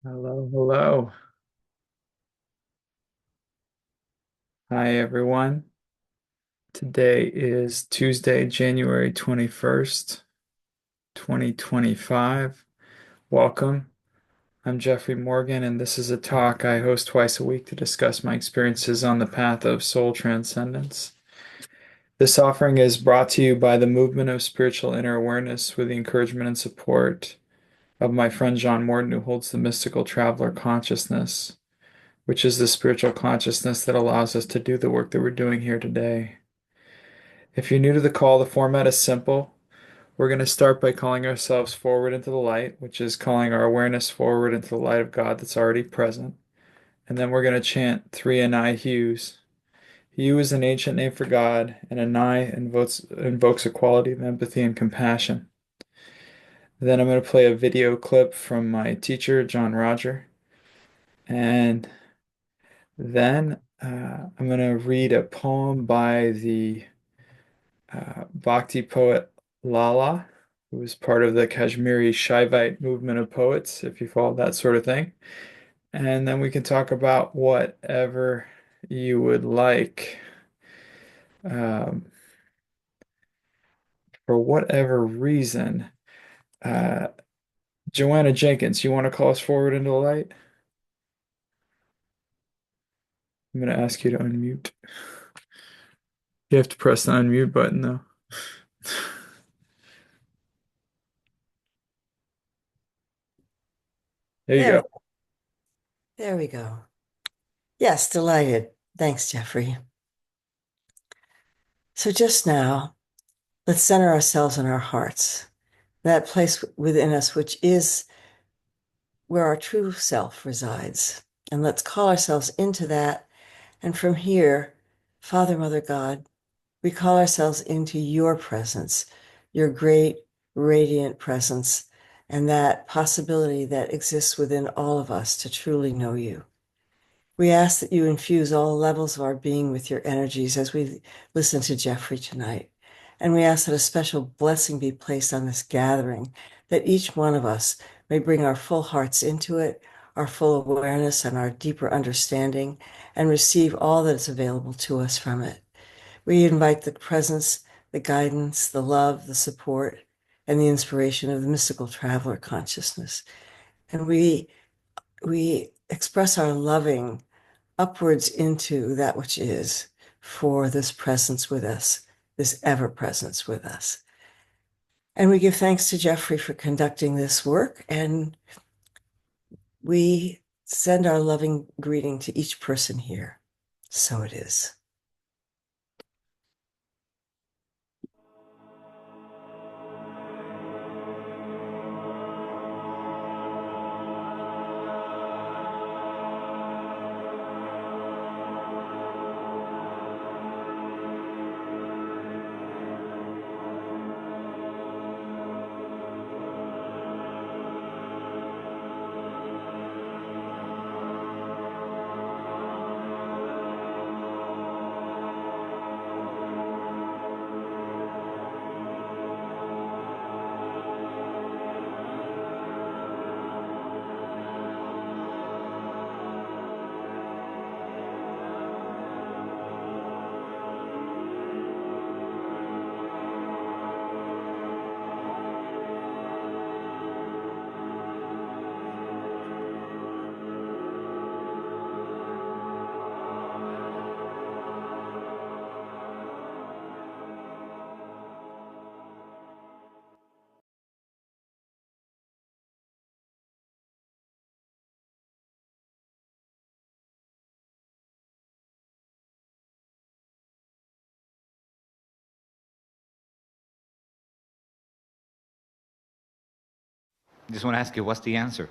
Hello, hello. Hi, everyone. Today is Tuesday, January 21st, 2025. Welcome. I'm Jeffrey Morgan, and this is a talk I host twice a week to discuss my experiences on the path of soul transcendence. This offering is brought to you by the movement of spiritual inner awareness with the encouragement and support of my friend John Morton, who holds the mystical traveler consciousness, which is the spiritual consciousness that allows us to do the work that we're doing here today. If you're new to the call, the format is simple. We're going to start by calling ourselves forward into the light, which is calling our awareness forward into the light of God that's already present. And then we're going to chant three Anai hues. Hu is an ancient name for God, and Anai invokes a quality of empathy and compassion. Then I'm going to play a video clip from my teacher, John Roger. And then I'm going to read a poem by the Bhakti poet Lala, who was part of the Kashmiri Shaivite movement of poets, if you follow that sort of thing. And then we can talk about whatever you would like. Um, for whatever reason, uh, Joanna Jenkins, you want to call us forward into the light? I'm going to ask you to unmute. You have to press the unmute button, though. There you There, go. there we go. Yes, delighted. Thanks, Jeffrey. So just now, let's center ourselves in our hearts, that place within us which is where our true self resides. And let's call ourselves into that. And from here, Father, Mother, God, we call ourselves into your presence, your great, radiant presence, and that possibility that exists within all of us to truly know you. We ask that you infuse all levels of our being with your energies as we listen to Jeffrey tonight. And we ask that a special blessing be placed on this gathering, that each one of us may bring our full hearts into it, our full awareness and our deeper understanding, and receive all that is available to us from it. We invite the presence, the guidance, the love, the support, and the inspiration of the mystical traveler consciousness. And we express our loving upwards into that which is for this presence with us, this ever presence with us. And we give thanks to Jeffrey for conducting this work, and we send our loving greeting to each person here. So it is. Just want to ask you, what's the answer?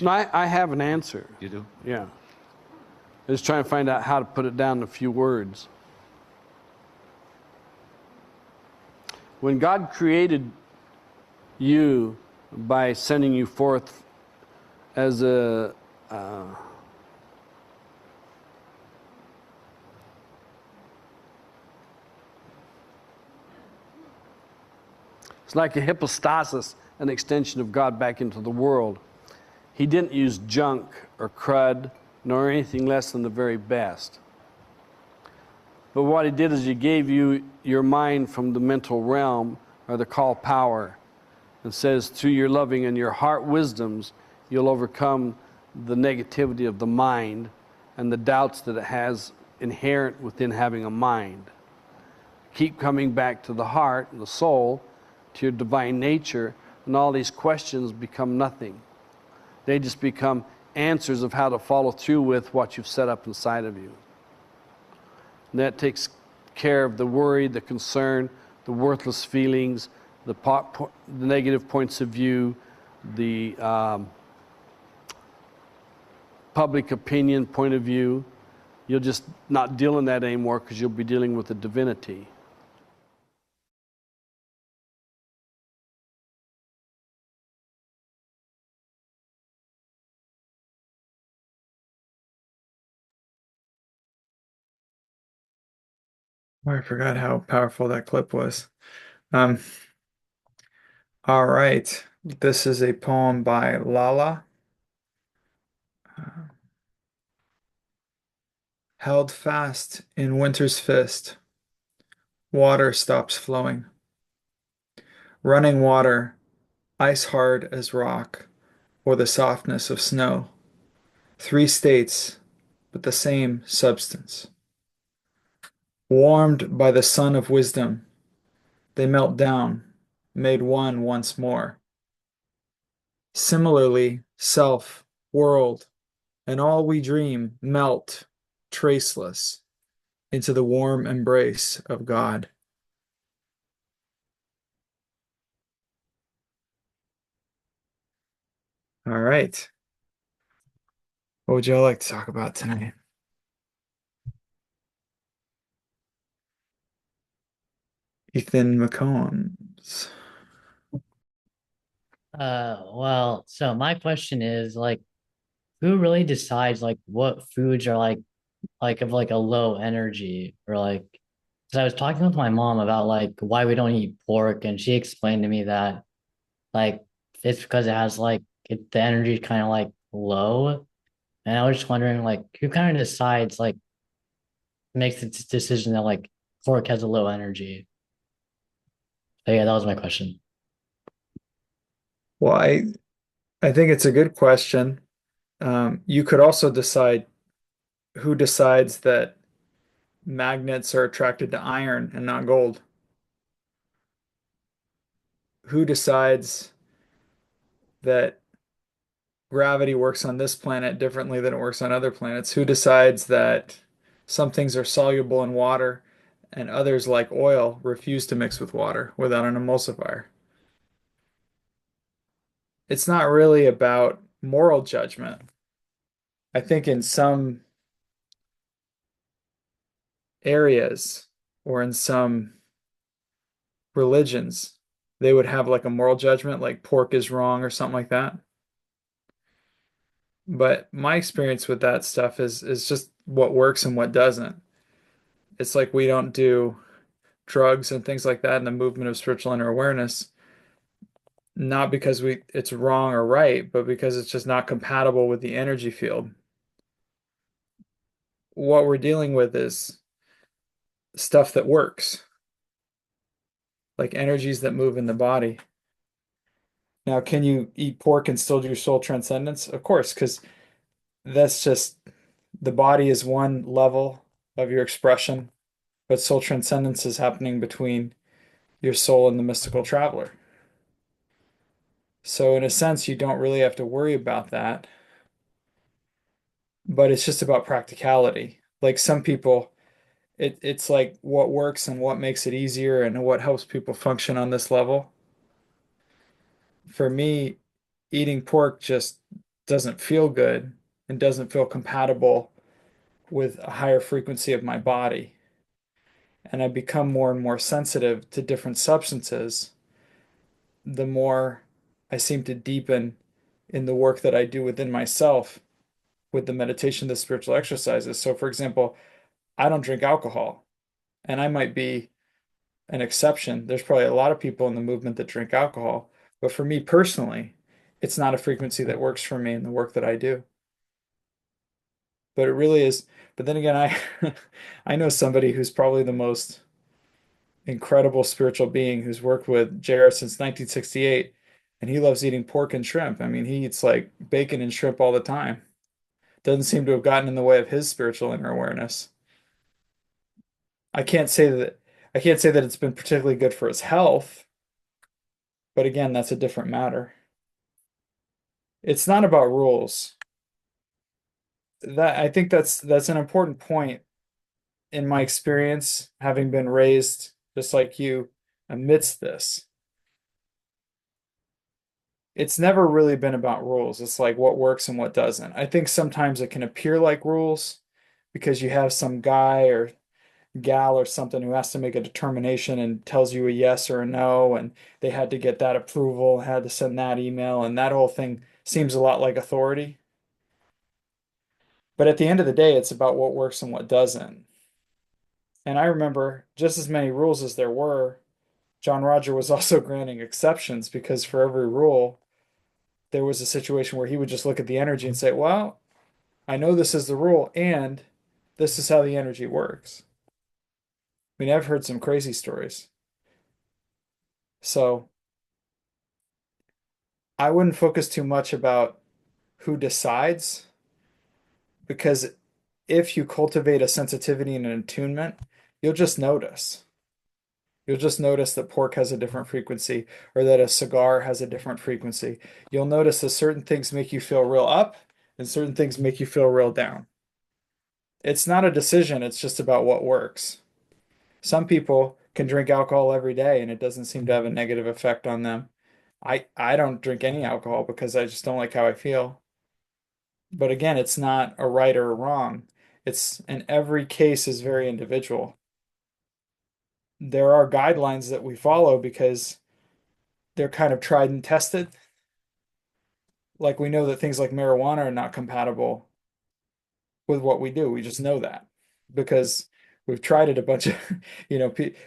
No, I have an answer. You do? Yeah. I was trying to find out how to put it down in a few words. When God created you by sending you forth as a it's like a hypostasis an extension of God back into the world. He didn't use junk or crud, nor anything less than the very best. But what he did is he gave you your mind from the mental realm, or the call power, and says, through your loving and your heart wisdoms, you'll overcome the negativity of the mind and the doubts that it has inherent within having a mind. Keep coming back to the heart and the soul, to your divine nature, and all these questions become nothing. They just become answers of how to follow through with what you've set up inside of you. And that takes care of the worry, the concern, the worthless feelings, the negative points of view, the public opinion point of view. You'll just not deal in that anymore because you'll be dealing with the divinity. Oh, I forgot how powerful that clip was. Um, all right. This is a poem by Lala. Held fast in winter's fist, water stops flowing. Running water, ice hard as rock, or the softness of snow. Three states, but the same substance. Warmed by the sun of wisdom, they melt down, made one once more. Similarly, self, world, and all we dream melt, traceless, into the warm embrace of God. All right. What would y'all like to talk about tonight? Ethan McCombs. Well, so my question is like, who really decides like what foods are like of like a low energy or like, because I was talking with my mom about like why we don't eat pork, and she explained to me that like it's because it has like the energy is kind of like low, and I was just wondering like who kind of decides like makes the decision that like pork has a low energy. So yeah, that was my question. Well, I think it's a good question. You could also decide who decides that magnets are attracted to iron and not gold. Who decides that gravity works on this planet differently than it works on other planets? Who decides that some things are soluble in water and others, like oil, refuse to mix with water without an emulsifier? It's not really about moral judgment. I think in some areas or in some religions, they would have like a moral judgment, like pork is wrong or something like that. But my experience with that stuff is just what works and what doesn't. It's like we don't do drugs and things like that in the movement of spiritual inner awareness, not because it's wrong or right, but because it's just not compatible with the energy field. What we're dealing with is stuff that works, like energies that move in the body. Now, can you eat pork and still do soul transcendence? Of course, because that's just the body is one level of your expression, but soul transcendence is happening between your soul and the mystical traveler. So, in a sense, you don't really have to worry about that, but it's just about practicality. Like some people, it's like what works and what makes it easier and what helps people function on this level. For me, eating pork just doesn't feel good and doesn't feel compatible with a higher frequency of my body. And I become more and more sensitive to different substances, the more I seem to deepen in the work that I do within myself with the meditation, the spiritual exercises. So, for example, I don't drink alcohol, and I might be an exception. There's probably a lot of people in the movement that drink alcohol, But for me personally, it's not a frequency that works for me in the work that I do. But it really is. But then again, I know somebody who's probably the most incredible spiritual being who's worked with JR since 1968, and he loves eating pork and shrimp. I mean, he eats like bacon and shrimp all the time. Doesn't seem to have gotten in the way of his spiritual inner awareness. I can't say that I can't say that it's been particularly good for his health, but again, that's a different matter. It's not about rules. That I think that's an important point in my experience, having been raised just like you amidst this. It's never really been about rules. It's like what works and what doesn't. I think sometimes it can appear like rules because you have some guy or gal or something who has to make a determination and tells you a yes or a no, and they had to get that approval, had to send that email, and that whole thing seems a lot like authority. But at the end of the day, it's about what works and what doesn't. And I remember just as many rules as there were, John Roger was also granting exceptions because for every rule, there was a situation where he would just look at the energy and say, well, I know this is the rule, and this is how the energy works. I mean, I've heard some crazy stories. So I wouldn't focus too much about who decides, because if you cultivate a sensitivity and an attunement, you'll just notice. You'll just notice that pork has a different frequency or that a cigar has a different frequency. You'll notice that certain things make you feel real up and certain things make you feel real down. It's not a decision, it's just about what works. Some people can drink alcohol every day and it doesn't seem to have a negative effect on them. I don't drink any alcohol because I just don't like how I feel. But again, it's not a right or a wrong. It's and every case is very individual. There are guidelines that we follow because they're kind of tried and tested. Like we know that things like marijuana are not compatible with what we do. We just know that because we've tried it a bunch of,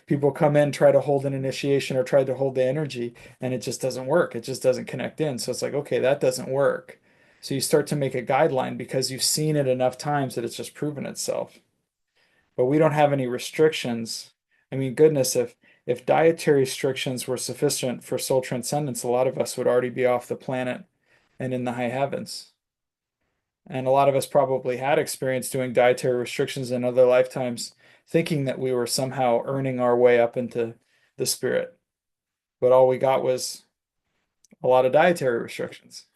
people come in, try to hold an initiation or try to hold the energy, and it just doesn't work. It just doesn't connect in. So it's like, okay, that doesn't work. So you start to make a guideline because you've seen it enough times that it's just proven itself. But we don't have any restrictions. I mean, goodness, if dietary restrictions were sufficient for soul transcendence, a lot of us would already be off the planet and in the high heavens. And a lot of us probably had experience doing dietary restrictions in other lifetimes, thinking that we were somehow earning our way up into the spirit. But all we got was a lot of dietary restrictions.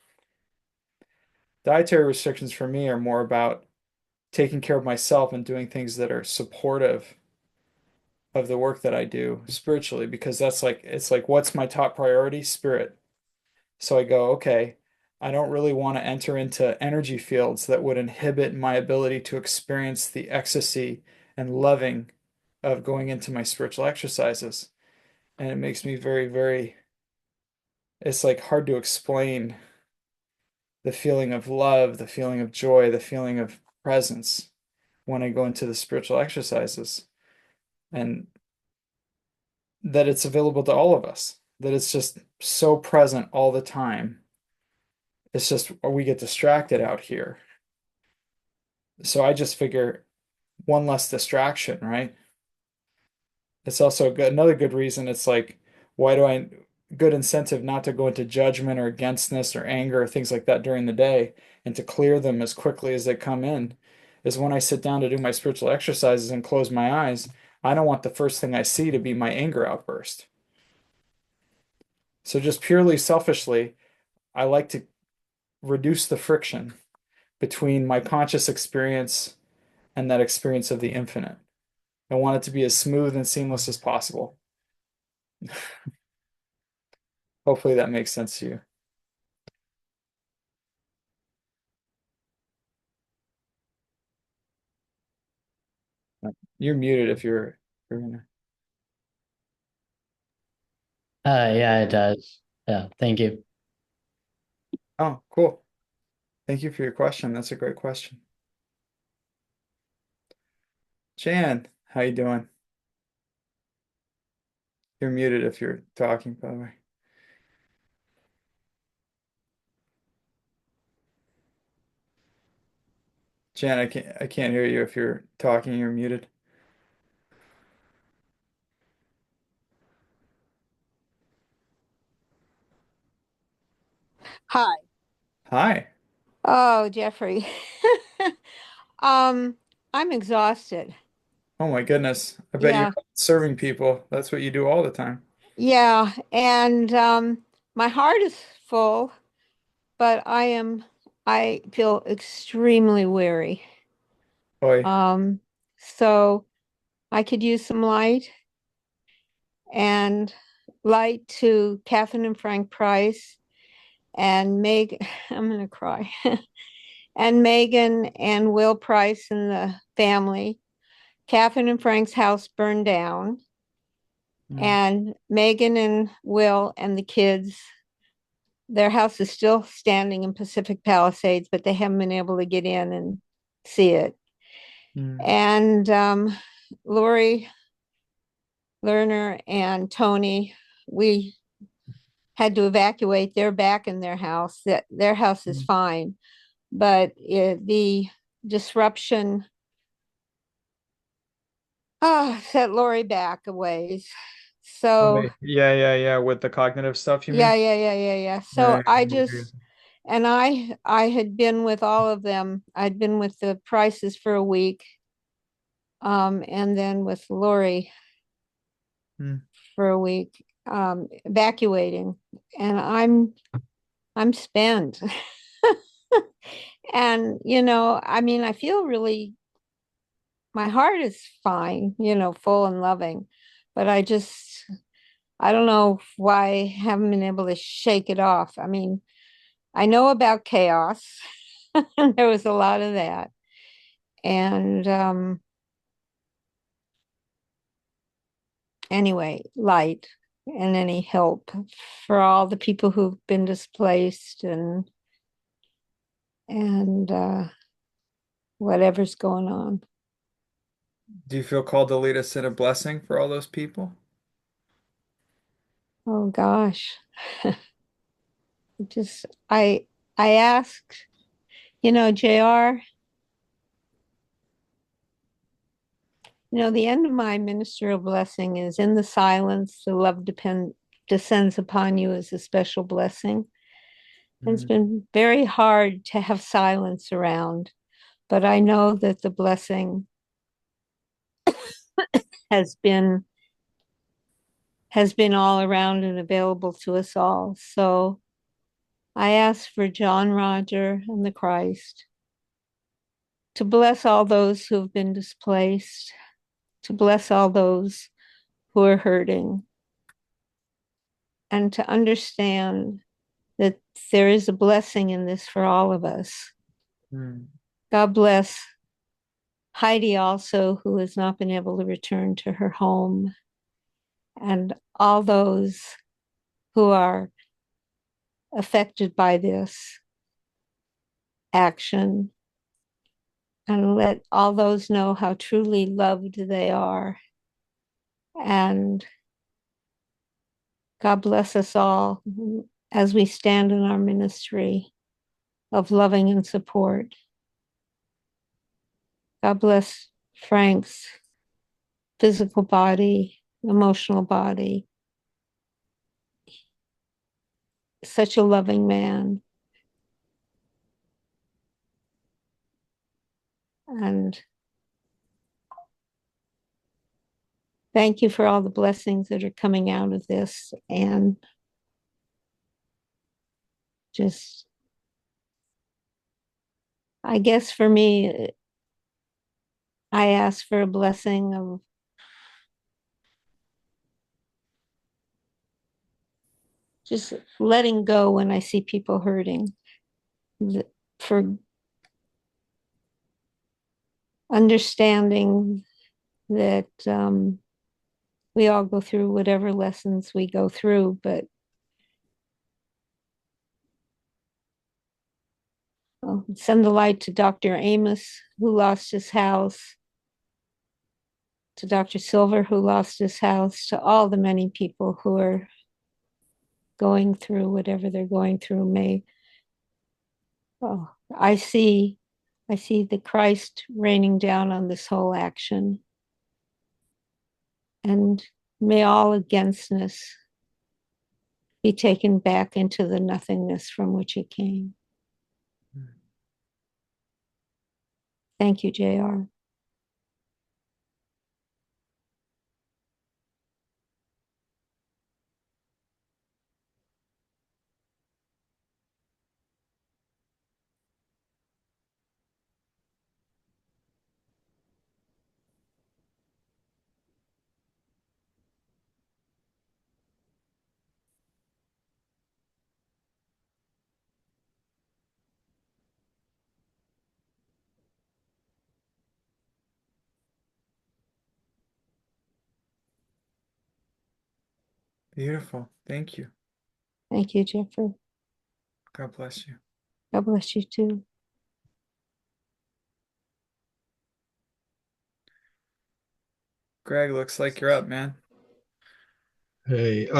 Dietary restrictions for me are more about taking care of myself and doing things that are supportive of the work that I do spiritually, because it's like, what's my top priority? Spirit. So I go, okay, I don't really want to enter into energy fields that would inhibit my ability to experience the ecstasy and loving of going into my spiritual exercises. And it makes me very, very, it's like hard to explain the feeling of love, the feeling of joy, the feeling of presence when I go into the spiritual exercises. And that it's available to all of us, that it's just so present all the time. It's just we get distracted out here. So I just figure one less distraction, right? It's also another good reason. It's like, why do I, good incentive not to go into judgment or againstness or anger or things like that during the day and to clear them as quickly as they come in is when I sit down to do my spiritual exercises and close my eyes. I don't want the first thing I see to be my anger outburst. So just purely selfishly, I like to reduce the friction between my conscious experience and that experience of the infinite. I want it to be as smooth and seamless as possible. Hopefully that makes sense to you. You're muted if you're gonna. Yeah, it does. Yeah, thank you. Oh, cool. Thank you for your question. That's a great question. Jan, how you doing? You're muted if you're talking, by the way. Jan, I can't hear you if you're talking, you're muted. Hi. Hi. Oh, Jeffrey. Um, I'm exhausted. Oh my goodness. I bet you're Yeah. serving people. That's what you do all the time. Yeah. And my heart is full, but I feel extremely weary. Boy. Um, so I could use some and light to Catherine and Frank Price and Meg, I'm gonna cry. And Megan and Will Price and the family. Catherine and Frank's house burned down, Mm, and Megan and Will and the kids, their house is still standing in Pacific Palisades, but they haven't been able to get in and see it. mm. And Lori Lerner and Tony, we had to evacuate. They're back in their house. That their house is Mm. fine, but the disruption set Lori back a ways. So Okay. Yeah. With the cognitive stuff, you mean? yeah. Yeah, So I yeah. just and I had been with all of them. I'd been with the Prices for a week, and then with Lori Mm, for a week, evacuating, and I'm spent. And I mean, I feel really my heart is fine, full and loving, but I don't know why I haven't been able to shake it off. I mean, I know about chaos. There was a lot of that. And anyway, light and any help for all the people who've been displaced and whatever's going on. Do you feel called to lead us in a blessing for all those people? Oh gosh. Just I asked, JR, the end of my ministerial blessing is in the silence, the love descends upon you as a special blessing. It's Mm, been very hard to have silence around, but I know that the blessing has been has been all around and available to us all. So I ask for John Roger and the Christ to bless all those who have been displaced, to bless all those who are hurting, and to understand that there is a blessing in this for all of us. mm, God bless Heidi also, who has not been able to return to her home, and all those who are affected by this action, and let all those know how truly loved they are. And God bless us all as we stand in our ministry of loving and support. God bless Frank's physical body, emotional body, such a loving man. And thank you for all the blessings that are coming out of this. And just, I guess for me, I ask for a blessing of just letting go when I see people hurting, for understanding that we all go through whatever lessons we go through, but send the light to Dr. Amos, who lost his house, to Dr. Silver, who lost his house, to all the many people who are going through whatever they're going through. I see I see the Christ raining down on this whole action. And may all againstness be taken back into the nothingness from which it came. Thank you, JR. Beautiful. Thank you. Thank you, Jeffrey. God bless you. God bless you too. Greg, looks like you're up, man. Hey,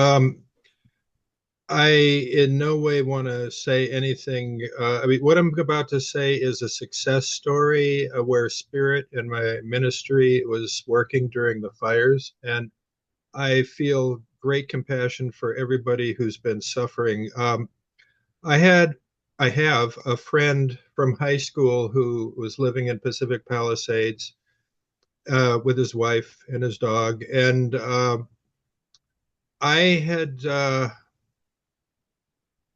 I in no way want to say anything. I mean, what I'm about to say is a success story where spirit and my ministry was working during the fires. And I feel great compassion for everybody who's been suffering. I had, I have a friend from high school who was living in Pacific Palisades with his wife and his dog. And I had, I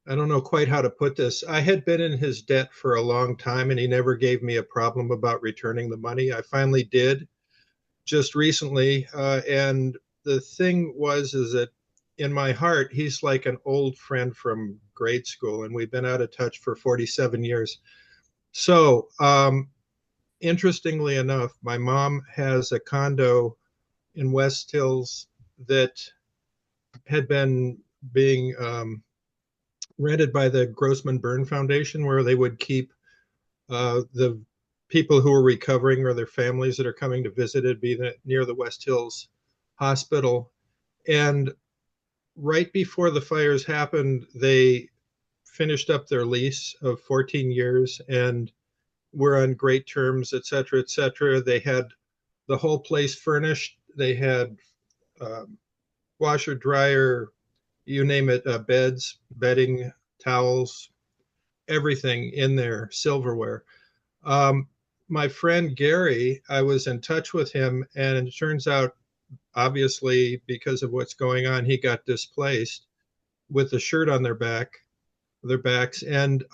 don't know quite how to put this. I had been in his debt for a long time and he never gave me a problem about returning the money. I finally did just recently. And the thing was, is that in my heart, he's like an old friend from grade school and we've been out of touch for 47 years. So, interestingly enough, my mom has a condo in West Hills that had been being rented by the Grossman Burn Foundation, where they would keep the people who are recovering or their families that are coming to visit it, be near the West Hills Hospital. And right before the fires happened, they finished up their lease of 14 years and were on great terms, et cetera, et cetera. They had the whole place furnished. They had um, washer, dryer, you name it, beds, bedding, towels, everything in there, silverware. Um, my friend Gary, I was in touch with him, and it turns out, obviously, because of what's going on, he got displaced with the shirt on their backs, and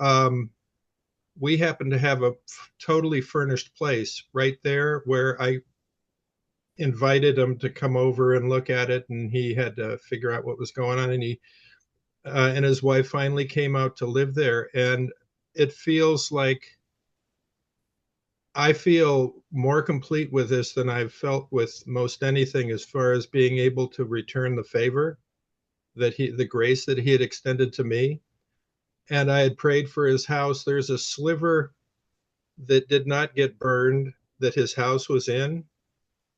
we happened to have a totally furnished place right there where I invited him to come over and look at it, and he had to figure out what was going on, and he and his wife finally came out to live there, and it feels like I feel more complete with this than I've felt with most anything as far as being able to return the favor the grace that he had extended to me. And I had prayed for his house. There's a sliver that did not get burned that his house was in.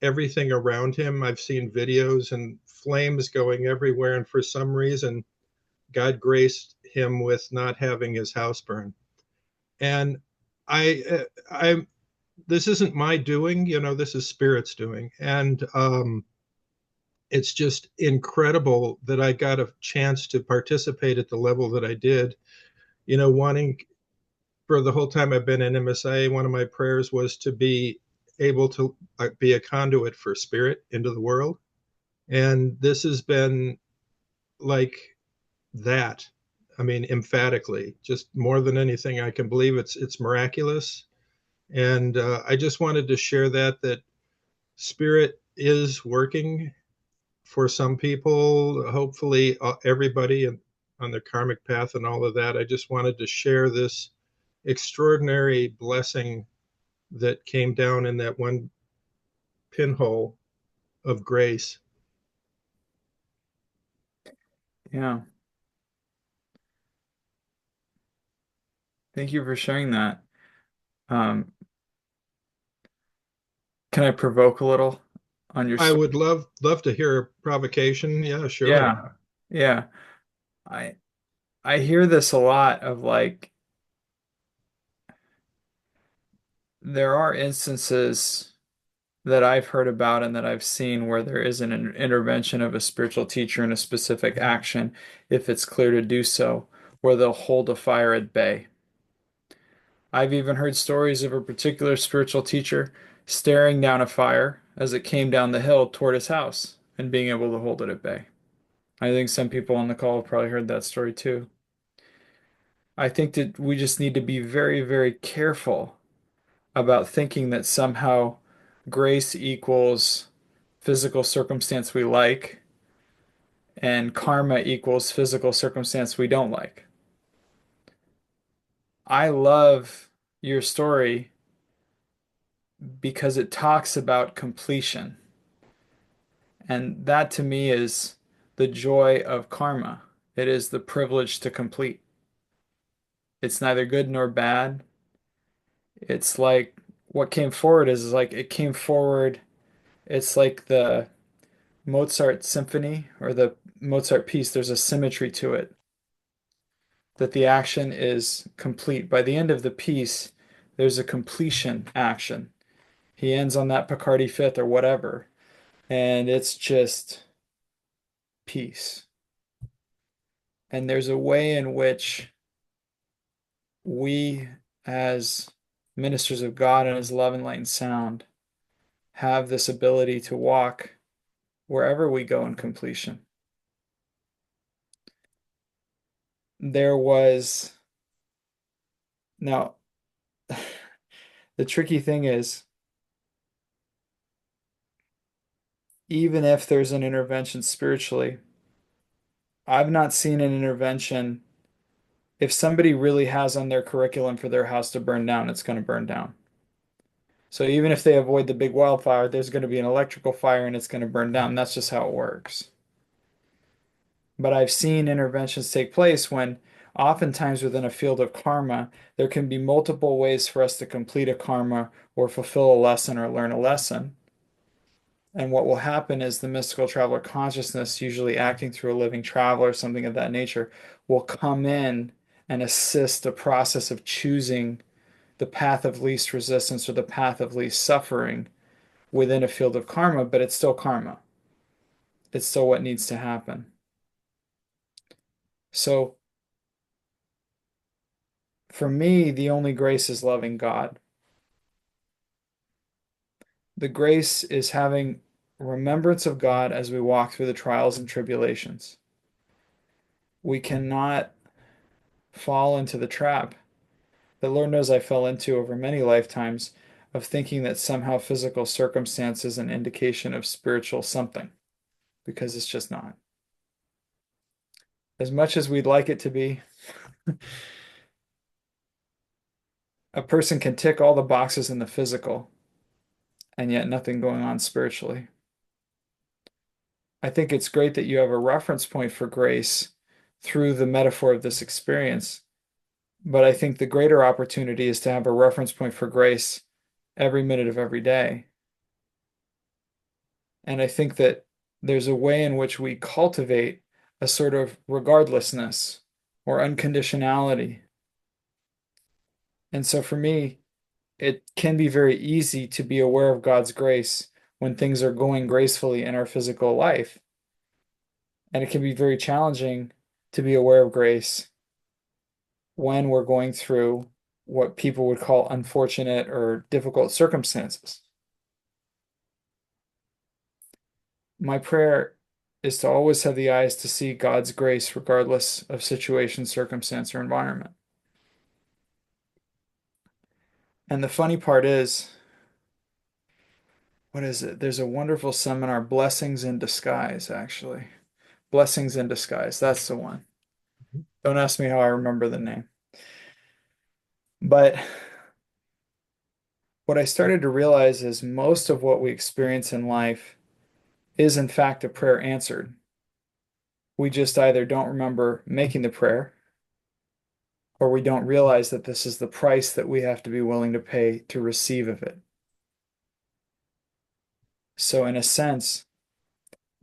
Everything around him, I've seen videos and flames going everywhere. And for some reason, God graced him with not having his house burned. And I this isn't my doing, this is spirit's doing. And it's just incredible that I got a chance to participate at the level that I did. Wanting for the whole time I've been in MSIA, one of my prayers was to be able to be a conduit for spirit into the world. And this has been like that. I mean, emphatically, just more than anything I can believe. It's miraculous. And I just wanted to share that spirit is working for some people, hopefully everybody on the karmic path and all of that. I just wanted to share this extraordinary blessing that came down in that one pinhole of grace. Yeah. Thank you for sharing that. Um, can I provoke a little on your I story? would love to hear a provocation. Yeah, sure. Yeah. Yeah. I I hear this a lot of like there are instances that I've heard about and that I've seen where there is an intervention of a spiritual teacher in a specific action, if it's clear to do so, where they'll hold a fire at bay. I've even heard stories of a particular spiritual teacher staring down a fire as it came down the hill toward his house and being able to hold it at bay. I think some people on the call have probably heard that story too. I think that we just need to be very, very careful about thinking that somehow grace equals physical circumstance we like and karma equals physical circumstance we don't like. I love your story because it talks about completion. And that to me is the joy of karma. It is the privilege to complete. It's neither good nor bad. It's like what came forward is like it came forward. It's like the Mozart symphony or the Mozart piece, there's a symmetry to it, that the action is complete. By the end of the piece, there's a completion action. He ends on that Picardy fifth or whatever, and it's just peace. And there's a way in which we, as ministers of God and as love and light and sound, have this ability to walk wherever we go in completion. There was, now, the tricky thing is, even if there's an intervention spiritually, I've not seen an intervention. If somebody really has on their curriculum for their house to burn down, it's going to burn down. So even if they avoid the big wildfire, there's going to be an electrical fire and it's going to burn down. That's just how it works. But I've seen interventions take place when oftentimes within a field of karma, there can be multiple ways for us to complete a karma or fulfill a lesson or learn a lesson. And what will happen is the mystical traveler consciousness, usually acting through a living traveler, something of that nature, will come in and assist the process of choosing the path of least resistance or the path of least suffering within a field of karma, but it's still karma. It's still what needs to happen. So for me, the only grace is loving God. The grace is having remembrance of God as we walk through the trials and tribulations. We cannot fall into the trap that Lord knows I fell into over many lifetimes of thinking that somehow physical circumstance is an indication of spiritual something, because it's just not. As much as we'd like it to be, a person can tick all the boxes in the physical and yet nothing going on spiritually. I think it's great that you have a reference point for grace through the metaphor of this experience, but I think the greater opportunity is to have a reference point for grace every minute of every day. And I think that there's a way in which we cultivate a sort of regardlessness or unconditionality. And so for me, it can be very easy to be aware of God's grace when things are going gracefully in our physical life. And it can be very challenging to be aware of grace when we're going through what people would call unfortunate or difficult circumstances. My prayer is to always have the eyes to see God's grace regardless of situation, circumstance, or environment. And the funny part is, what is it? There's a wonderful seminar, Blessings in Disguise, actually. Blessings in Disguise, that's the one. Don't ask me how I remember the name. But what I started to realize is most of what we experience in life is in fact a prayer answered. We just either don't remember making the prayer or we don't realize that this is the price that we have to be willing to pay to receive of it. So in a sense,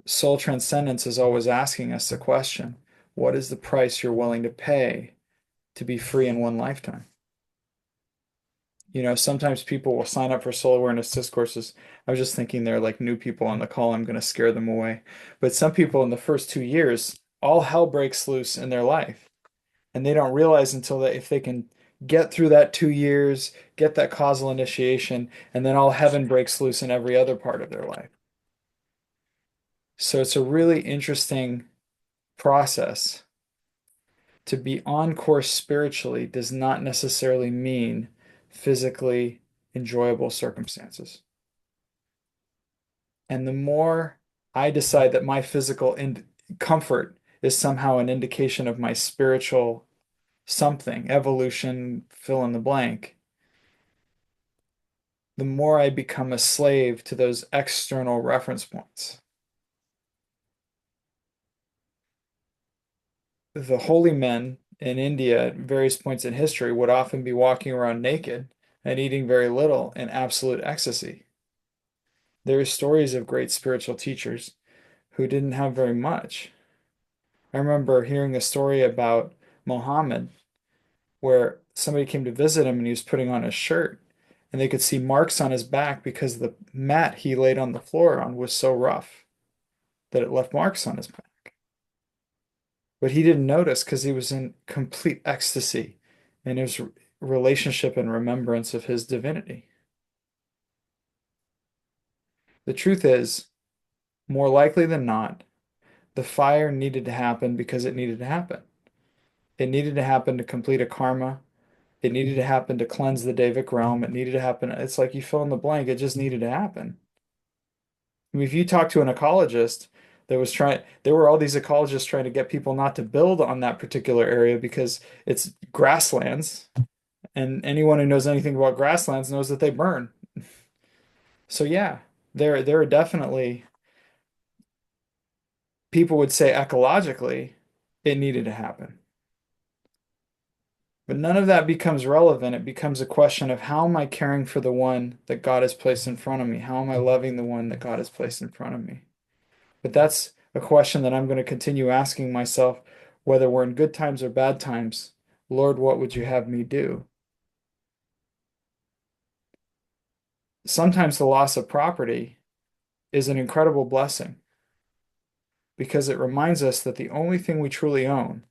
soul transcendence is always asking us the question, what is the price you're willing to pay to be free in one lifetime? Sometimes people will sign up for soul awareness discourses. I was just thinking they're like new people on the call. I'm going to scare them away. But some people in the first 2 years, all hell breaks loose in their life. And they don't realize until that if they can get through that 2 years, get that causal initiation, and then all heaven breaks loose in every other part of their life. So it's a really interesting process. To be on course spiritually does not necessarily mean physically enjoyable circumstances. And the more I decide that my physical comfort is somehow an indication of my spiritual something, evolution, fill in the blank, the more I become a slave to those external reference points. The holy men in India at various points in history would often be walking around naked and eating very little in absolute ecstasy. There are stories of great spiritual teachers who didn't have very much. I remember hearing a story about Mohammed where somebody came to visit him and he was putting on his shirt and they could see marks on his back because the mat he laid on the floor on was so rough that it left marks on his back. But he didn't notice because he was in complete ecstasy in his relationship and remembrance of his divinity. The truth is, more likely than not, the fire needed to happen because it needed to happen. It needed to happen to complete a karma. It needed to happen to cleanse the Devic realm. It needed to happen. It's like you fill in the blank. It just needed to happen. I mean, if you talk to an ecologist there were all these ecologists trying to get people not to build on that particular area because it's grasslands. And anyone who knows anything about grasslands knows that they burn. So yeah, there are definitely people would say ecologically it needed to happen. But none of that becomes relevant. It becomes a question of how am I caring for the one that God has placed in front of me? How am I loving the one that God has placed in front of me? But that's a question that I'm going to continue asking myself, whether we're in good times or bad times. Lord, what would you have me do? Sometimes the loss of property is an incredible blessing because it reminds us that the only thing we truly own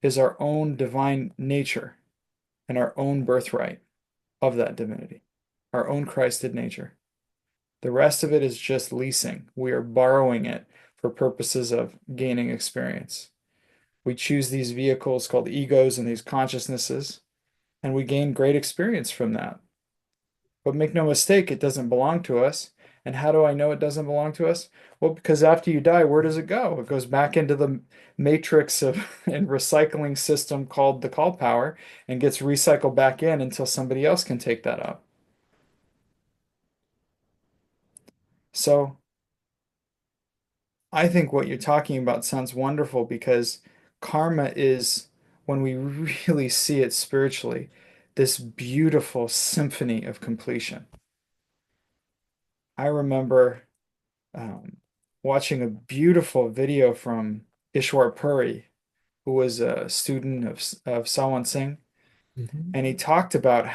is our own divine nature and our own birthright of that divinity, our own Christed nature. The rest of it is just leasing. We are borrowing it for purposes of gaining experience. We choose these vehicles called egos and these consciousnesses, and we gain great experience from that. But make no mistake, it doesn't belong to us. And how do I know it doesn't belong to us? Well, because after you die, where does it go? It goes back into the matrix of and recycling system called the call power and gets recycled back in until somebody else can take that up. So I think what you're talking about sounds wonderful because karma is, when we really see it spiritually, this beautiful symphony of completion. I remember watching a beautiful video from Ishwar Puri, who was a student of Sawan Singh, and he talked about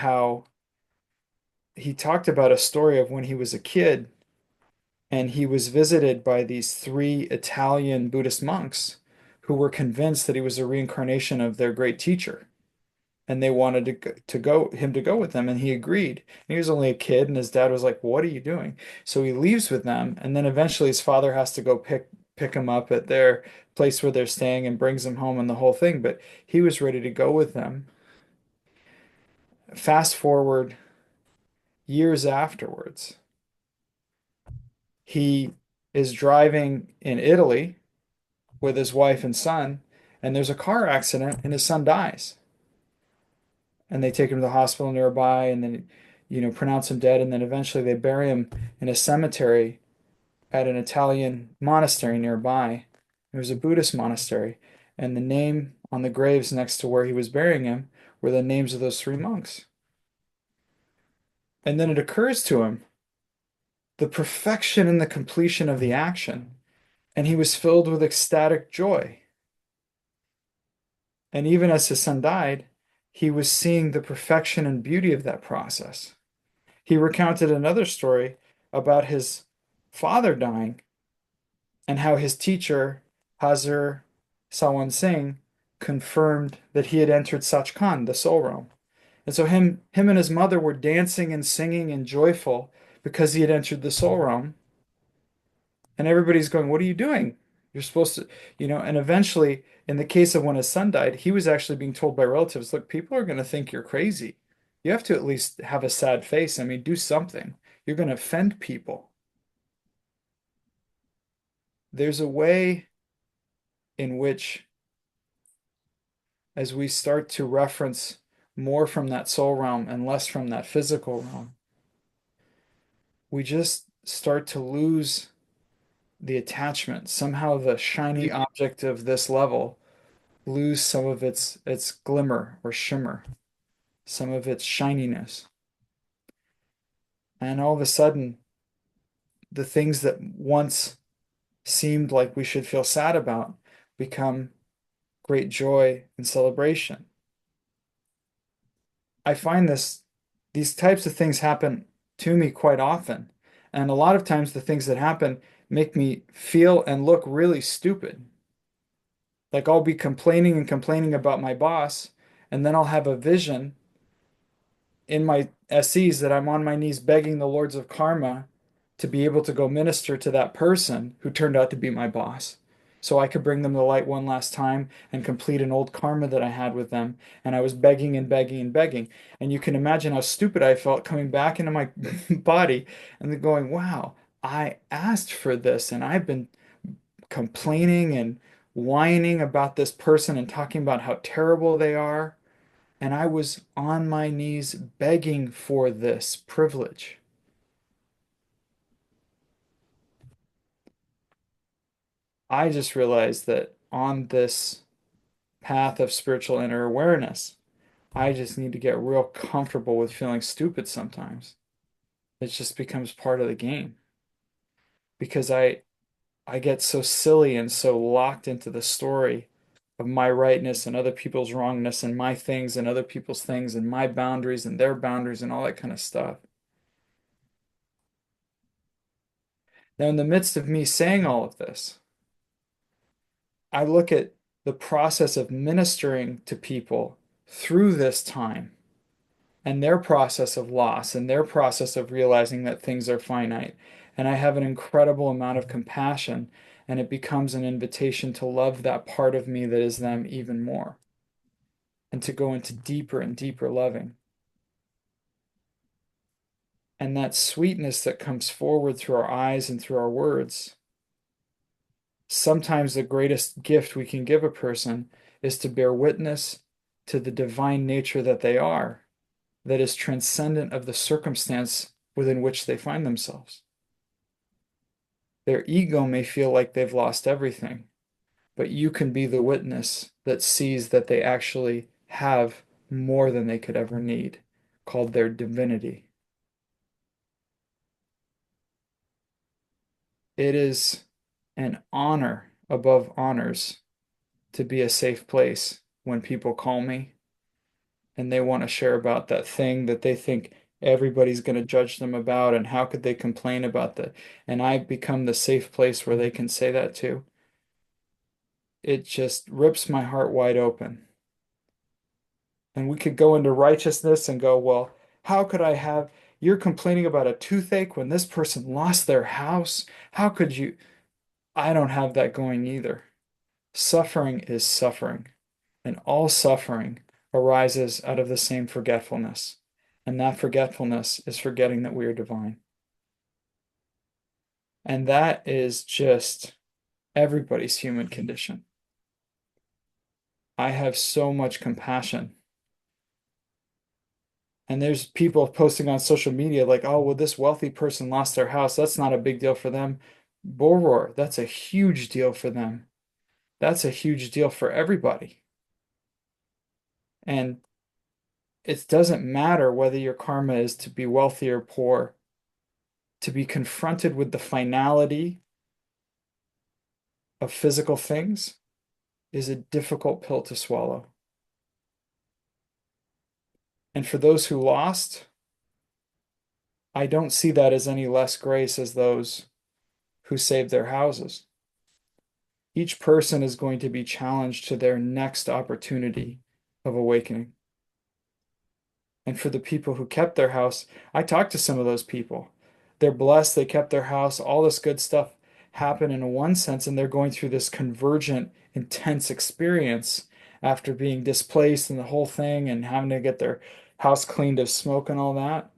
a story of when he was a kid and he was visited by these three Italian Buddhist monks who were convinced that he was a reincarnation of their great teacher. And they wanted him to go with them, and he agreed. And he was only a kid, and his dad was like, "What are you doing?" So he leaves with them, and then eventually his father has to go pick him up at their place where they're staying and brings him home and the whole thing. But he was ready to go with them. Fast forward years afterwards, he is driving in Italy with his wife and son, and there's a car accident, and his son dies. And they take him to the hospital nearby, and then, pronounce him dead, and then eventually they bury him in a cemetery at an Italian monastery nearby. It was a Buddhist monastery, and the name on the graves next to where he was burying him were the names of those three monks. And then it occurs to him the perfection and the completion of the action, and he was filled with ecstatic joy. And even as his son died, he was seeing the perfection and beauty of that process. He recounted another story about his father dying and how his teacher, Hazur Sawan Singh, confirmed that he had entered Sachkhand, the soul realm. And so him and his mother were dancing and singing and joyful because he had entered the soul realm. And everybody's going, "What are you doing? You're supposed to," and eventually, in the case of when his son died, he was actually being told by relatives, "Look, people are going to think you're crazy. You have to at least have a sad face. I mean, do something. You're going to offend people." There's a way in which, as we start to reference more from that soul realm and less from that physical realm, we just start to lose the attachment. Somehow the shiny object of this level lose some of its glimmer or shimmer, some of its shininess. And all of a sudden, the things that once seemed like we should feel sad about become great joy and celebration. I find these types of things happen to me quite often. And a lot of times the things that happen make me feel and look really stupid. Like I'll be complaining and complaining about my boss, and then I'll have a vision in my SEs that I'm on my knees begging the lords of karma to be able to go minister to that person who turned out to be my boss. So I could bring them the light one last time and complete an old karma that I had with them. And I was begging and begging and begging. And you can imagine how stupid I felt coming back into my body and then going, wow, I asked for this and I've been complaining and whining about this person and talking about how terrible they are. And I was on my knees begging for this privilege. I just realized that on this path of spiritual inner awareness, I just need to get real comfortable with feeling stupid sometimes. It just becomes part of the game because I get so silly and so locked into the story of my rightness and other people's wrongness and my things and other people's things and my boundaries and their boundaries and all that kind of stuff. Now, in the midst of me saying all of this, I look at the process of ministering to people through this time and their process of loss and their process of realizing that things are finite. And I have an incredible amount of compassion, and it becomes an invitation to love that part of me that is them even more and to go into deeper and deeper loving. And that sweetness that comes forward through our eyes and through our words, sometimes the greatest gift we can give a person is to bear witness to the divine nature that they are, that is transcendent of the circumstance within which they find themselves. Their ego may feel like they've lost everything, but you can be the witness that sees that they actually have more than they could ever need, called their divinity. It is an honor above honors to be a safe place when people call me and they want to share about that thing that they think everybody's going to judge them about and how could they complain about that. And I become the safe place where they can say that too. It just rips my heart wide open. And we could go into righteousness and go, well, how could I have, you're complaining about a toothache when this person lost their house? How could you? I don't have that going either. Suffering is suffering, and all suffering arises out of the same forgetfulness. And that forgetfulness is forgetting that we are divine. And that is just everybody's human condition. I have so much compassion. And there's people posting on social media like, oh, well, this wealthy person lost their house. That's not a big deal for them. Boror, that's a huge deal for them. That's a huge deal for everybody. And it doesn't matter whether your karma is to be wealthy or poor, to be confronted with the finality of physical things is a difficult pill to swallow. And for those who lost, I don't see that as any less grace as those who saved their houses. Each person is going to be challenged to their next opportunity of awakening. And for the people who kept their house, I talked to some of those people. They're blessed, they kept their house, all this good stuff happened in one sense, and they're going through this convergent, intense experience after being displaced and the whole thing and having to get their house cleaned of smoke and all that.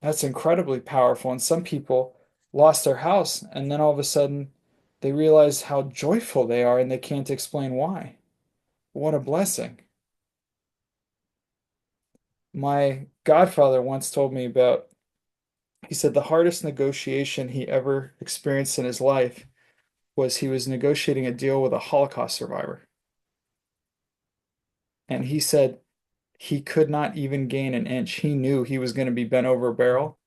That's incredibly powerful. And some people lost their house, and then all of a sudden they realize how joyful they are and they can't explain why. What a blessing. My godfather once told me about, he said the hardest negotiation he ever experienced in his life was he was negotiating a deal with a Holocaust survivor. And he said he could not even gain an inch. He knew he was going to be bent over a barrel.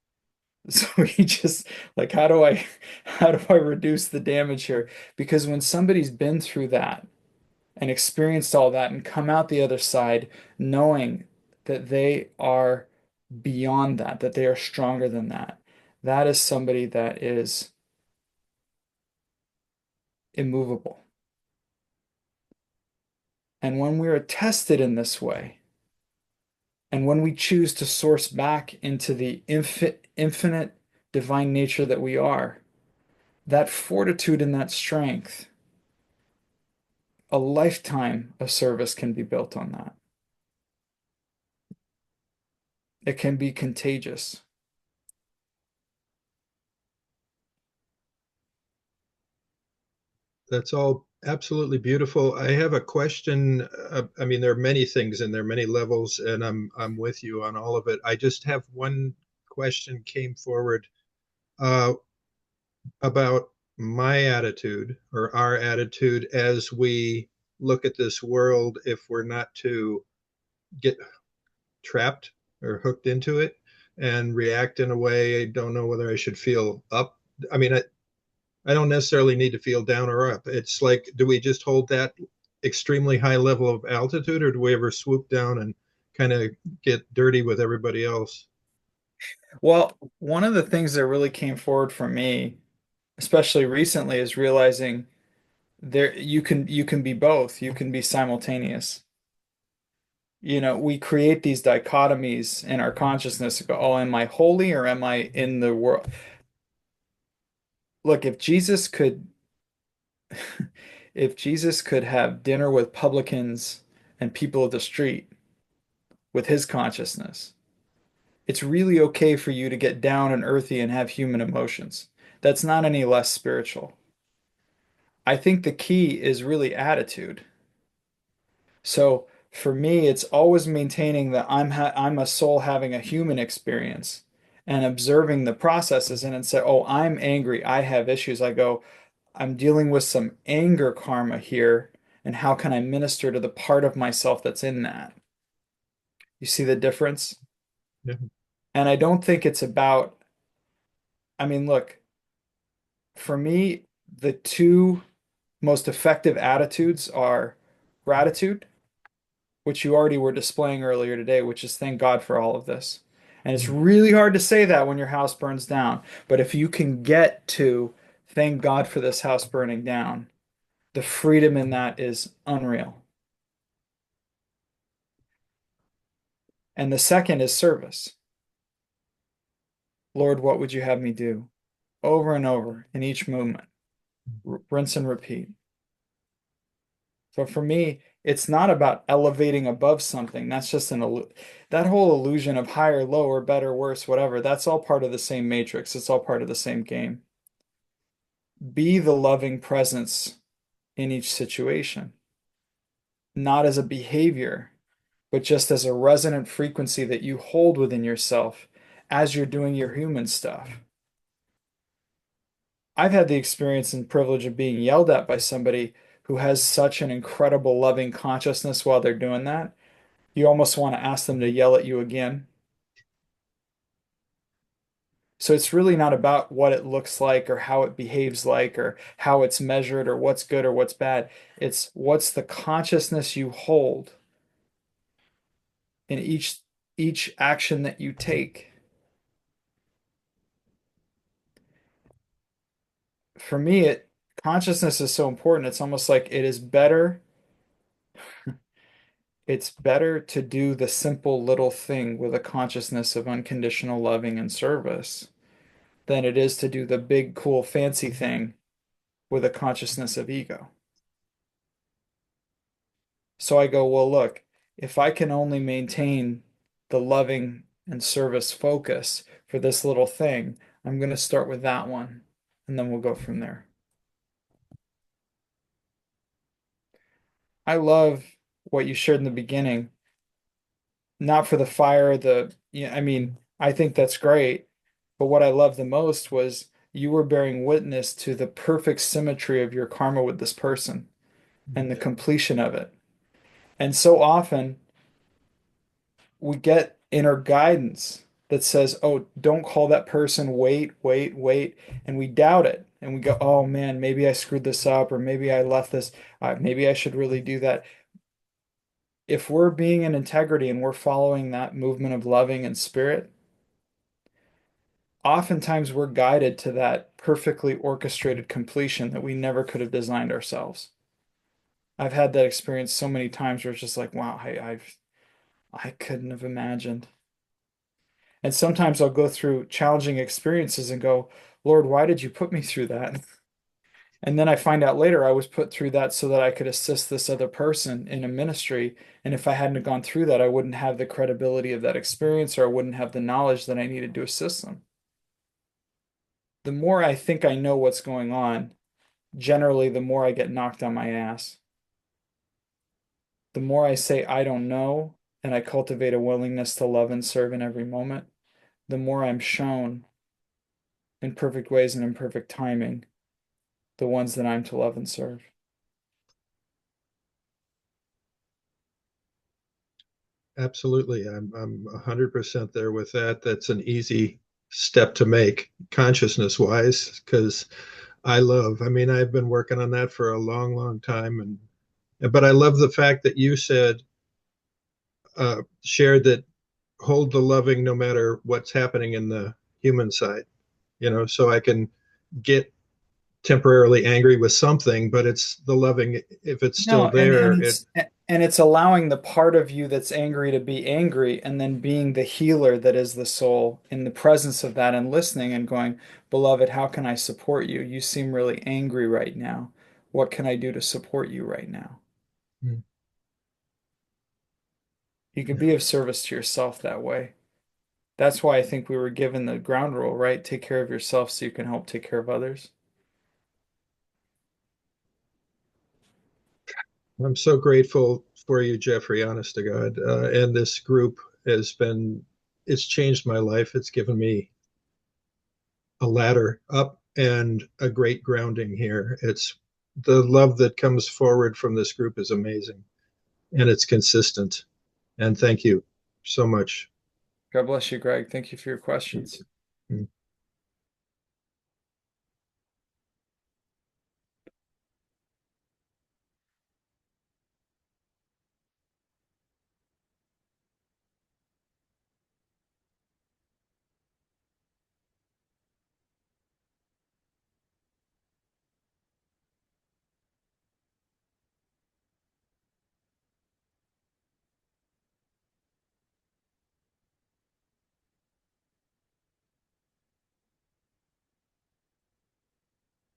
So he just like, how do I reduce the damage here? Because when somebody's been through that and experienced all that and come out the other side knowing that they are beyond that, that they are stronger than that, that is somebody that is immovable. And when we are tested in this way, and when we choose to source back into the infinite divine nature that we are, that fortitude and that strength, a lifetime of service can be built on that. It can be contagious. That's all absolutely beautiful. I have a question. I mean, there are many things and there are many levels, and I'm with you on all of it. I just have one question came forward uh, about my attitude or our attitude as we look at this world. If we're not to get trapped or hooked into it and react in a way, I don't know whether I should feel up. I mean, I don't necessarily need to feel down or up. It's like, do we just hold that extremely high level of altitude, or do we ever swoop down and kind of get dirty with everybody else? Well, one of the things that really came forward for me, especially recently, is realizing there you can be both. You can be simultaneous. We create these dichotomies in our consciousness. Go, oh, am I holy or am I in the world? Look, if Jesus could have dinner with publicans and people of the street with his consciousness, it's really okay for you to get down and earthy and have human emotions. That's not any less spiritual. I think the key is really attitude. So for me, it's always maintaining that I'm a soul having a human experience and observing the processes and then say, oh, I'm angry. I have issues. I go, I'm dealing with some anger karma here. And how can I minister to the part of myself that's in that? You see the difference? Yeah. And I don't think it's about, I mean, look, for me, the two most effective attitudes are gratitude, which you already were displaying earlier today, which is thank God for all of this. And it's really hard to say that when your house burns down. But if you can get to thank God for this house burning down, the freedom in that is unreal. And the second is service. Lord, what would you have me do? Over and over in each movement, rinse and repeat. So for me, it's not about elevating above something. That's just that whole illusion of higher, lower, better, worse, whatever. That's all part of the same matrix. It's all part of the same game. Be the loving presence in each situation, not as a behavior, but just as a resonant frequency that you hold within yourself as you're doing your human stuff. I've had the experience and privilege of being yelled at by somebody who has such an incredible loving consciousness while they're doing that. You almost want to ask them to yell at you again. So it's really not about what it looks like or how it behaves like or how it's measured or what's good or what's bad. It's what's the consciousness you hold in each action that you take. For me, it consciousness is so important. It's almost like it's better to do the simple little thing with a consciousness of unconditional loving and service than it is to do the big, cool, fancy thing with a consciousness of ego. So I go, well, look, if I can only maintain the loving and service focus for this little thing, I'm going to start with that one, and then we'll go from there. I love what you shared in the beginning, not for the fire, yeah, I mean, I think that's great, but what I love the most was you were bearing witness to the perfect symmetry of your karma with this person and the completion of it. And so often we get inner guidance that says, oh, don't call that person, wait, wait, wait. And we doubt it. And we go, oh man, maybe I screwed this up, or maybe I left this, maybe I should really do that. If we're being in integrity and we're following that movement of loving and spirit, oftentimes we're guided to that perfectly orchestrated completion that we never could have designed ourselves. I've had that experience so many times where it's just like, wow, I couldn't have imagined. And sometimes I'll go through challenging experiences and go, Lord, why did you put me through that? And then I find out later I was put through that so that I could assist this other person in a ministry. And if I hadn't gone through that, I wouldn't have the credibility of that experience, or I wouldn't have the knowledge that I needed to assist them. The more I think I know what's going on, generally, the more I get knocked on my ass. The more I say I don't know, and I cultivate a willingness to love and serve in every moment, the more I'm shown in perfect ways and in perfect timing the ones that I'm to love and serve. Absolutely. I'm 100% there with that. That's an easy step to make consciousness wise because I mean, I've been working on that for a long, long time. But I love the fact that you said, shared that hold the loving no matter what's happening in the human side, so I can get temporarily angry with something, but it's the loving. If it's still No, and there, and it's allowing the part of you that's angry to be angry, and then being the healer that is the soul in the presence of that, and listening and going, beloved, how can I support you? You seem really angry right now. What can I do to support you right now? mm, You can be of service to yourself that way. That's why I think we were given the ground rule, right? Take care of yourself so you can help take care of others. I'm so grateful for you, Jeffrey, honest to God. And this group it's changed my life. It's given me a ladder up and a great grounding here. It's the love that comes forward from this group is amazing and it's consistent. And thank you so much. God bless you, Greg. Thank you for your questions. Mm.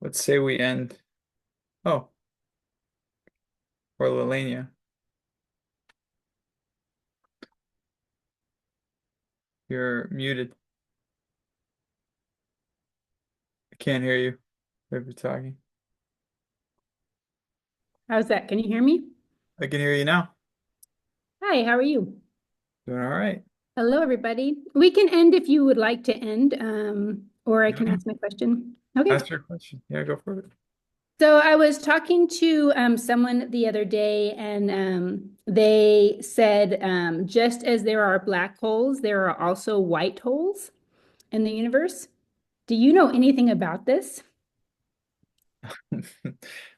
Let's say we end. Oh, or Lelania. You're muted. I can't hear you if you're talking. How's that? Can you hear me? I can hear you now. Hi, how are you? Doing all right. Hello, everybody. We can end if you would like to end, or I can Yeah. ask my question. Okay. Ask your question. Yeah, go for it. So I was talking to someone the other day, and they said just as there are black holes, there are also white holes in the universe. Do you know anything about this?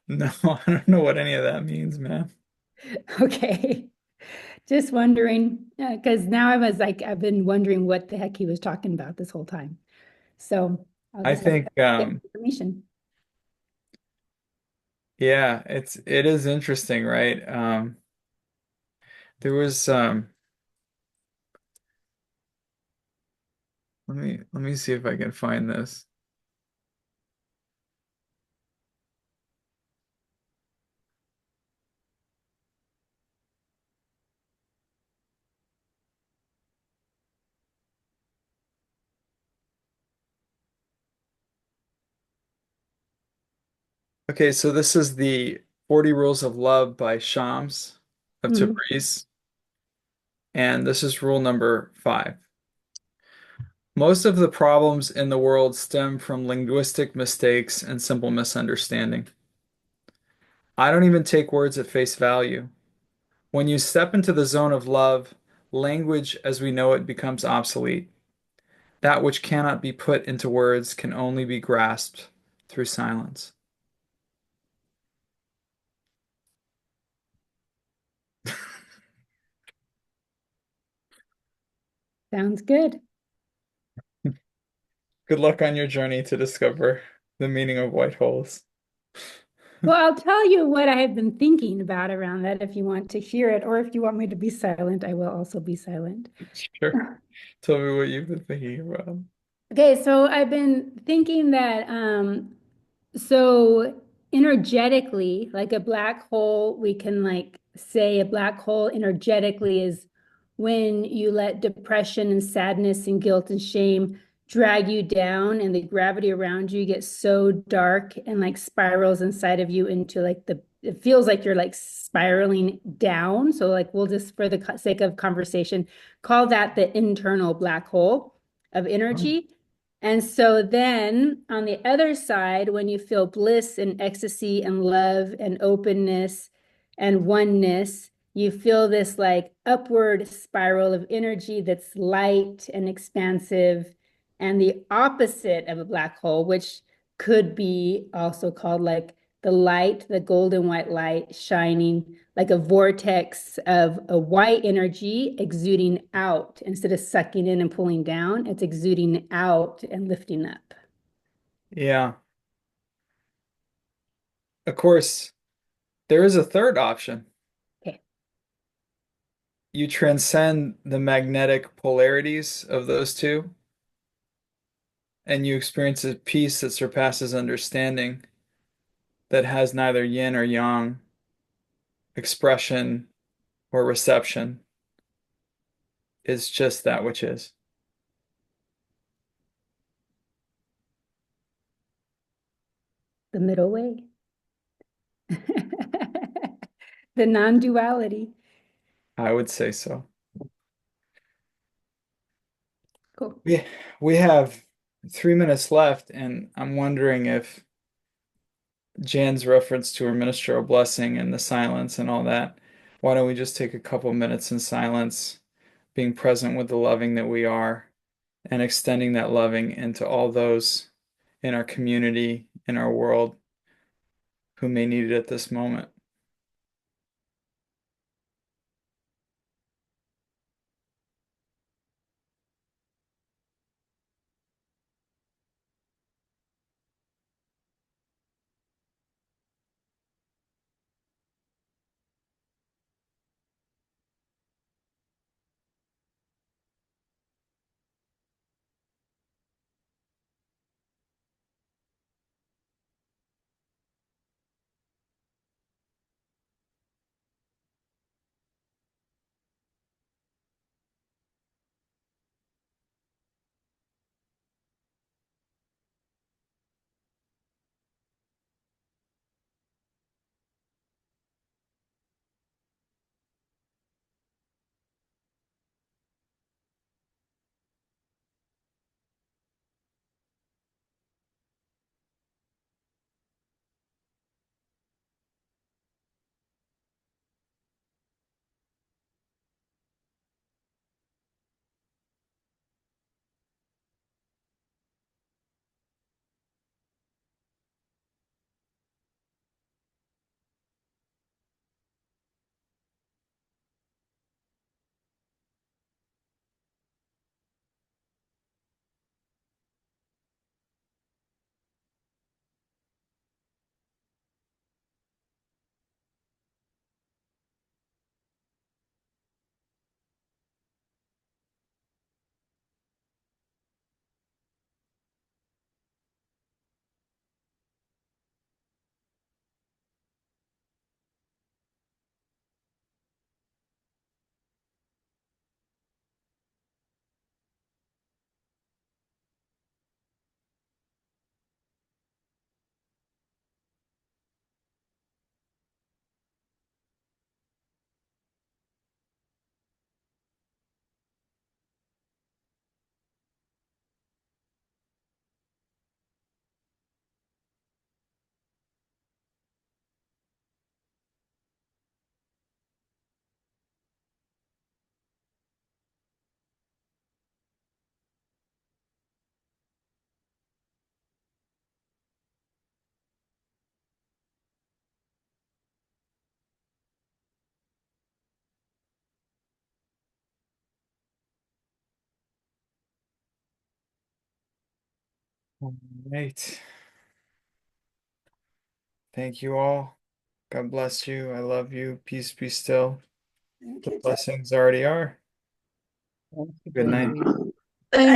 No, I don't know what any of that means, man. Okay. Just wondering, because now I was like, I've been wondering what the heck he was talking about this whole time. So I'll I just have to think get information. yeah, it is interesting, right? There was let me see if I can find this. Okay, so this is the 40 Rules of Love by Shams of Mhm. Tabriz, and this is rule number 5. Most of the problems in the world stem from linguistic mistakes and simple misunderstanding. I don't even take words at face value. When you step into the zone of love, language as we know it becomes obsolete. That which cannot be put into words can only be grasped through silence. Sounds good. Good luck on your journey to discover the meaning of white holes. Well, I'll tell you what I have been thinking about around that if you want to hear it, or if you want me to be silent, I will also be silent. Sure. Tell me what you've been thinking about. Okay, so I've been thinking that so energetically, like a black hole, we can like say a black hole energetically is when you let depression and sadness and guilt and shame drag you down and the gravity around you gets so dark and like spirals inside of you into like it feels like you're like spiraling down. So like we'll just for the sake of conversation call that the internal black hole of Oh. energy. And so then on the other side, when you feel bliss and ecstasy and love and openness and oneness, you feel this like upward spiral of energy that's light and expansive, and the opposite of a black hole, which could be also called like the light, the golden white light shining like a vortex of a white energy exuding out instead of sucking in and pulling down, it's exuding out and lifting up. Yeah. Of course, there is a third option. Okay. You transcend the magnetic polarities of those two, and you experience a peace that surpasses understanding, that has neither yin or yang, expression or reception. It's just that which is. The middle way. The non-duality. I would say so. Cool. We have 3 minutes left, and I'm wondering if Jan's reference to her ministerial blessing and the silence and all that, why don't we just take a couple minutes in silence, being present with the loving that we are, and extending that loving into all those in our community, in our world, who may need it at this moment. All right. Thank you all. God bless you. I love you. Peace be still. Thank The you, Jeff. blessings already are. Good night.